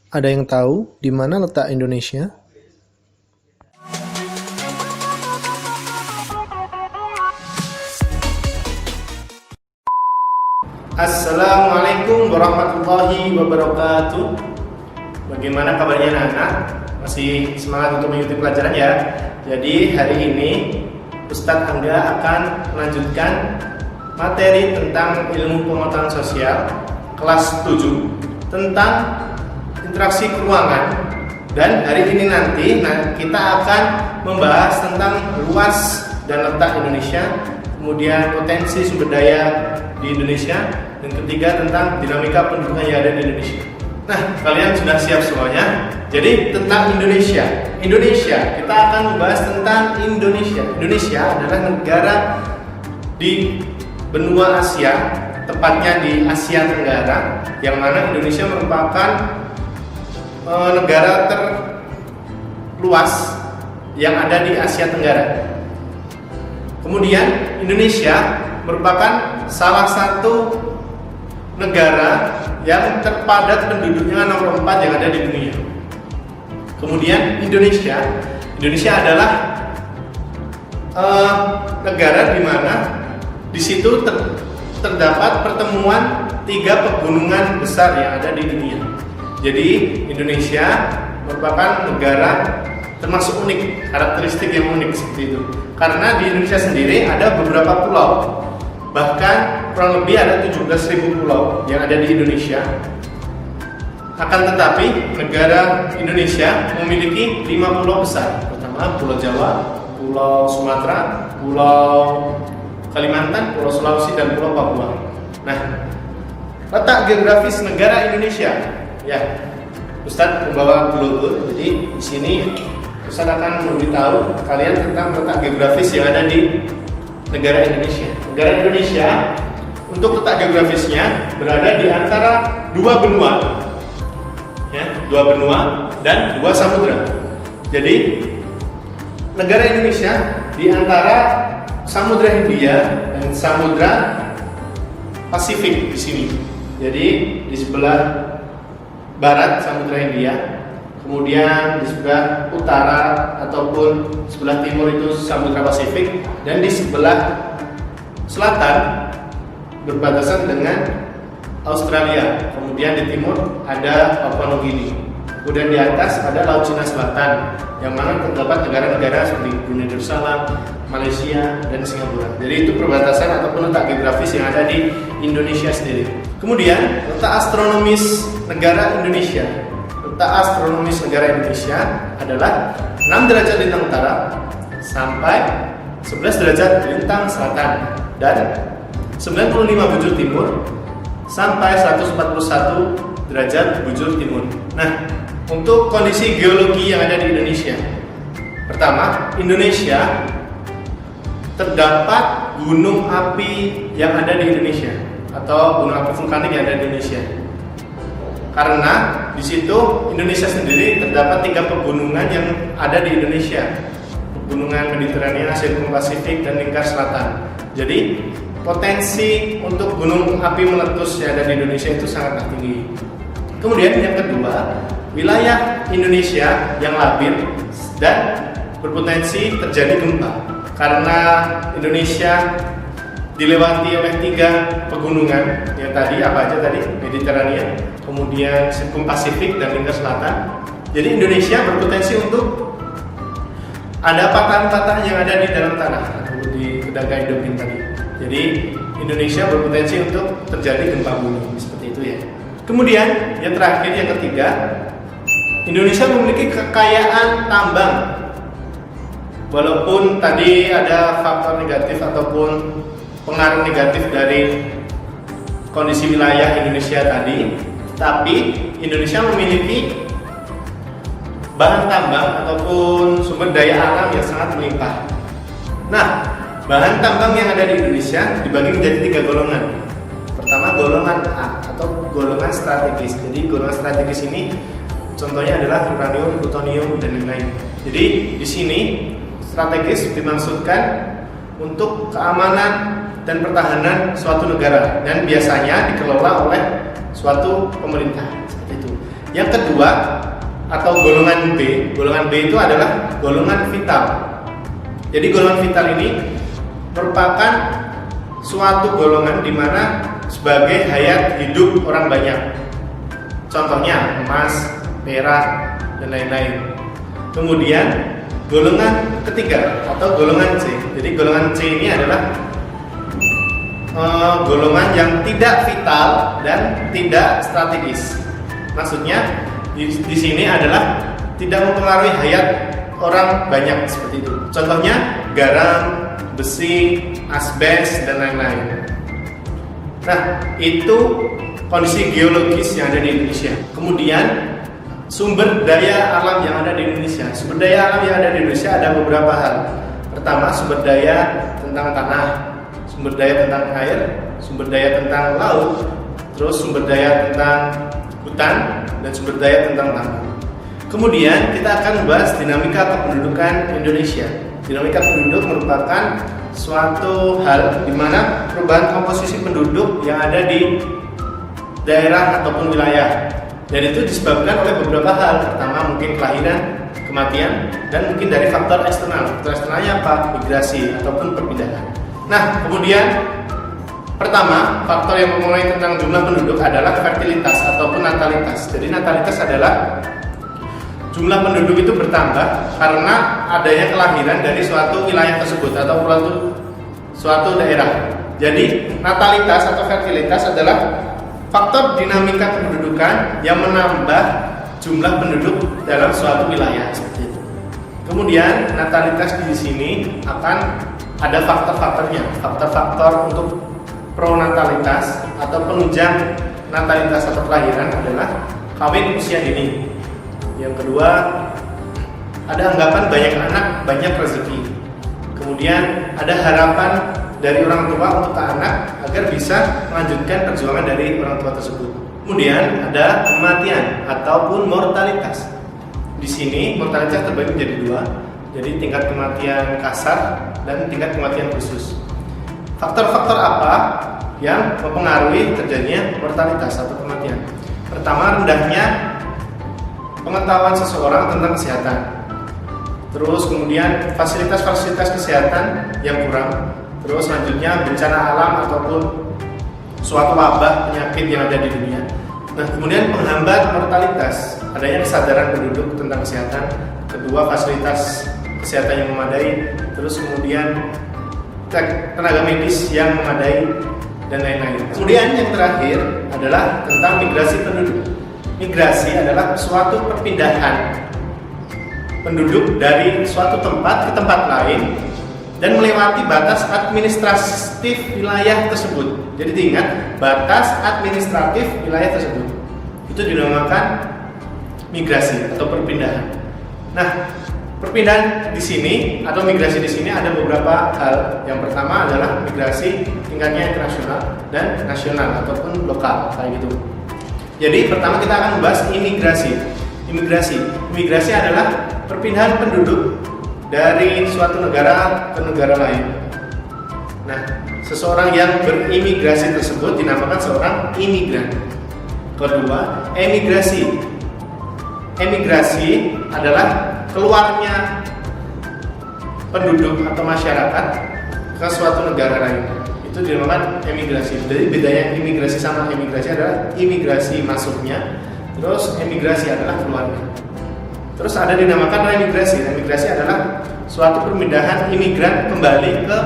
Ada yang tahu di mana letak Indonesia? Assalamualaikum warahmatullahi wabarakatuh. Bagaimana kabarnya anak-anak? Masih semangat untuk mengikuti pelajaran ya? Jadi hari ini Ustadz Angga akan melanjutkan materi tentang ilmu pengetahuan sosial kelas 7 tentang interaksi keuangan. Dan hari ini nanti kita akan membahas tentang luas dan letak Indonesia, kemudian potensi sumber daya di Indonesia, dan ketiga tentang dinamika pendudukan yang ada di Indonesia. Nah, kalian sudah siap semuanya? Jadi tentang Indonesia, kita akan membahas tentang Indonesia. Indonesia adalah negara di benua Asia, tepatnya di Asia Tenggara, yang mana Indonesia merupakan negara terluas yang ada di Asia Tenggara. Kemudian Indonesia merupakan salah satu negara yang terpadat penduduknya nomor 4 yang ada di dunia. Kemudian Indonesia adalah negara di mana di situ terdapat pertemuan 3 pegunungan besar yang ada di dunia. Jadi Indonesia merupakan negara termasuk unik, karakteristik yang unik seperti itu. Karena di Indonesia sendiri ada beberapa pulau, bahkan kurang lebih ada 17.000 pulau yang ada di Indonesia. Akan tetapi negara Indonesia memiliki 5 pulau besar. Pertama Pulau Jawa, Pulau Sumatera, Pulau Kalimantan, Pulau Sulawesi, dan Pulau Papua. Nah, letak geografis negara Indonesia, ya, Ustadz membawa global. Jadi di sini Ustadz akan memberitahu kalian tentang letak geografis yang ada di negara Indonesia. Negara Indonesia untuk letak geografisnya berada di antara 2 benua, ya, 2 benua dan 2 samudra. Jadi negara Indonesia di antara Samudra Hindia dan Samudra Pasifik di sini. Jadi di sebelah barat Samudra Hindia, kemudian di sebelah utara ataupun sebelah timur itu Samudra Pasifik, dan di sebelah selatan berbatasan dengan Australia. Kemudian di timur ada Papua Nugini. Kemudian di atas ada Laut Cina Selatan, yang mana terdapat negara-negara seperti Brunei Darussalam, Malaysia, dan Singapura. Jadi itu perbatasan ataupun letak geografis yang ada di Indonesia sendiri. Kemudian letak astronomis negara Indonesia. Letak astronomis negara Indonesia adalah 6 derajat lintang utara sampai 11 derajat lintang selatan, dan 95 bujur timur sampai 141 derajat bujur timur. Nah, untuk kondisi geologi yang ada di Indonesia, pertama, Indonesia terdapat gunung api yang ada di Indonesia atau gunung api vulkanik yang ada di Indonesia. Karena di situ Indonesia sendiri terdapat 3 pegunungan yang ada di Indonesia, pegunungan Mediterania, Sirkum Pasifik, dan Lingkar Selatan. Jadi potensi untuk gunung api meletus yang ada di Indonesia itu sangat tinggi. Kemudian yang kedua, wilayah Indonesia yang labil dan berpotensi terjadi gempa. Karena Indonesia dilewati oleh 3 pegunungan yang tadi, apa aja tadi? Mediterania, kemudian Sirkum Pasifik, dan Lingkar Selatan. Jadi Indonesia berpotensi untuk ada patahan-patahan yang ada di dalam tanah atau di kedangkai endogin tadi. Jadi Indonesia berpotensi untuk terjadi gempa bumi seperti itu ya. Kemudian yang terakhir, yang ketiga, Indonesia memiliki kekayaan tambang. Walaupun tadi ada faktor negatif ataupun pengaruh negatif dari kondisi wilayah Indonesia tadi, tapi Indonesia memiliki bahan tambang ataupun sumber daya alam yang sangat melimpah. Nah, bahan tambang yang ada di Indonesia dibagi menjadi 3 golongan. Pertama, golongan A atau golongan strategis. Jadi golongan strategis ini contohnya adalah uranium, plutonium, dan lain-lain. Jadi di sini strategis dimaksudkan untuk keamanan dan pertahanan suatu negara, dan biasanya dikelola oleh suatu pemerintah seperti itu. Yang kedua, kedua atau golongan B. Golongan B itu adalah golongan vital. Jadi golongan vital ini merupakan suatu golongan di mana sebagai hayat hidup orang banyak. Contohnya emas, perak, dan lain-lain. Kemudian golongan ketiga atau golongan C. Jadi golongan C ini adalah golongan yang tidak vital dan tidak strategis. Maksudnya di sini adalah tidak mempengaruhi hayat orang banyak seperti itu. Contohnya garam, besi, asbes, dan lain-lain. Nah, itu kondisi geologis yang ada di Indonesia. Kemudian sumber daya alam yang ada di Indonesia. Sumber daya alam yang ada di Indonesia ada beberapa hal. Pertama, sumber daya tentang tanah, sumber daya tentang air, sumber daya tentang laut, terus sumber daya tentang hutan, dan sumber daya tentang tanah. Kemudian kita akan membahas dinamika kependudukan Indonesia. Dinamika penduduk merupakan suatu hal di mana perubahan komposisi penduduk yang ada di daerah ataupun wilayah, dan itu disebabkan oleh beberapa hal. Pertama mungkin kelahiran, kematian, dan mungkin dari faktor eksternal. Faktor eksternalnya apa? Migrasi ataupun perpindahan. Nah, kemudian pertama, faktor yang mempengaruhi tentang jumlah penduduk adalah fertilitas ataupun natalitas. Jadi natalitas adalah jumlah penduduk itu bertambah karena adanya kelahiran dari suatu wilayah tersebut atau suatu daerah. Jadi natalitas atau fertilitas adalah faktor dinamika kependudukan yang menambah jumlah penduduk dalam suatu wilayah seperti itu. Kemudian natalitas di sini akan ada faktor-faktornya. Faktor-faktor untuk pronatalitas atau penunjang natalitas atau kelahiran adalah kawin usia dini. Yang kedua, ada anggapan banyak anak, banyak rezeki. Kemudian ada harapan dari orang tua untuk ke anak agar bisa melanjutkan perjuangan dari orang tua tersebut. Kemudian ada kematian ataupun mortalitas. Di sini mortalitas terbagi menjadi dua, jadi tingkat kematian kasar dan tingkat kematian khusus. Faktor-faktor apa yang mempengaruhi terjadinya mortalitas atau kematian? Pertama, rendahnya pengetahuan seseorang tentang kesehatan. Terus kemudian fasilitas-fasilitas kesehatan yang kurang. Terus selanjutnya bencana alam ataupun suatu wabah penyakit yang ada di dunia. Nah, kemudian penghambat mortalitas, adanya kesadaran penduduk tentang kesehatan. Kedua, fasilitas kesehatan yang memadai. Terus kemudian tenaga medis yang memadai dan lain-lain. Kemudian yang terakhir adalah tentang migrasi penduduk. Migrasi adalah suatu perpindahan penduduk dari suatu tempat ke tempat lain dan melewati batas administratif wilayah tersebut. Jadi diingat, batas administratif wilayah tersebut. Itu dinamakan migrasi atau perpindahan. Nah, perpindahan di sini atau migrasi di sini ada beberapa hal. Yang pertama adalah migrasi tingkatnya internasional dan nasional ataupun lokal kayak gitu. Jadi pertama kita akan membahas imigrasi. Imigrasi adalah perpindahan penduduk dari suatu negara ke negara lain. Nah, seseorang yang berimigrasi tersebut dinamakan seorang imigran. Kedua, emigrasi. Emigrasi adalah keluarnya penduduk atau masyarakat ke suatu negara lain. Itu dinamakan emigrasi. Jadi bedanya imigrasi sama emigrasi adalah imigrasi masuknya, terus emigrasi adalah keluarnya. Terus ada dinamakan remigrasi. Remigrasi adalah suatu perpindahan imigran kembali ke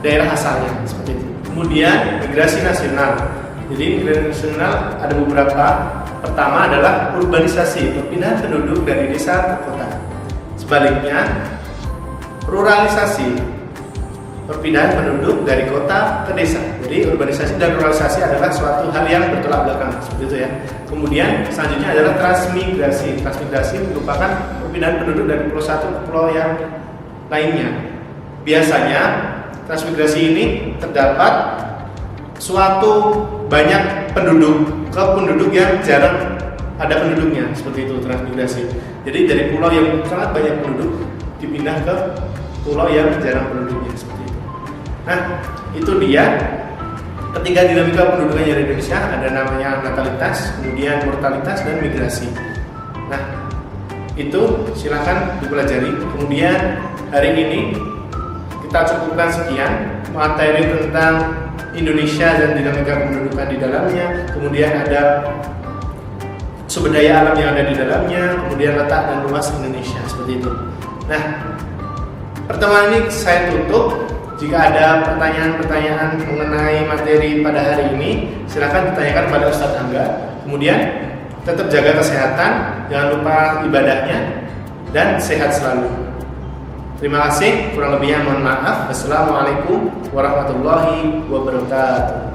daerah asalnya seperti itu. Kemudian migrasi nasional. Jadi migrasi nasional ada beberapa. Pertama adalah urbanisasi, perpindahan penduduk dari desa ke kota. Sebaliknya, ruralisasi, perpindahan penduduk dari kota ke desa. Jadi urbanisasi dan ruralisasi adalah suatu hal yang bertolak belakang seperti itu ya. Kemudian selanjutnya adalah transmigrasi. Transmigrasi merupakan perpindahan penduduk dari pulau satu ke pulau yang lainnya. Biasanya transmigrasi ini terdapat suatu banyak penduduk ke penduduk yang jarang ada penduduknya, seperti itu transmigrasi. Jadi dari pulau yang sangat banyak penduduk dipindah ke pulau yang jarang penduduknya seperti itu. Nah, itu dia Ketiga dinamika pendudukan di Indonesia ada namanya natalitas, kemudian mortalitas dan migrasi. Nah, itu silakan dipelajari. Kemudian hari ini kita cukupkan sekian materi tentang Indonesia dan dinamika pendudukan di dalamnya. Kemudian ada sumber daya alam yang ada di dalamnya, kemudian letak dan luas Indonesia, seperti itu. Nah, pertemuan ini saya tutup. Jika ada pertanyaan-pertanyaan mengenai materi pada hari ini, silakan ditanyakan pada Ustadz Angga. Kemudian tetap jaga kesehatan, jangan lupa ibadahnya, dan sehat selalu. Terima kasih, kurang lebihnya mohon maaf. Wassalamualaikum warahmatullahi wabarakatuh.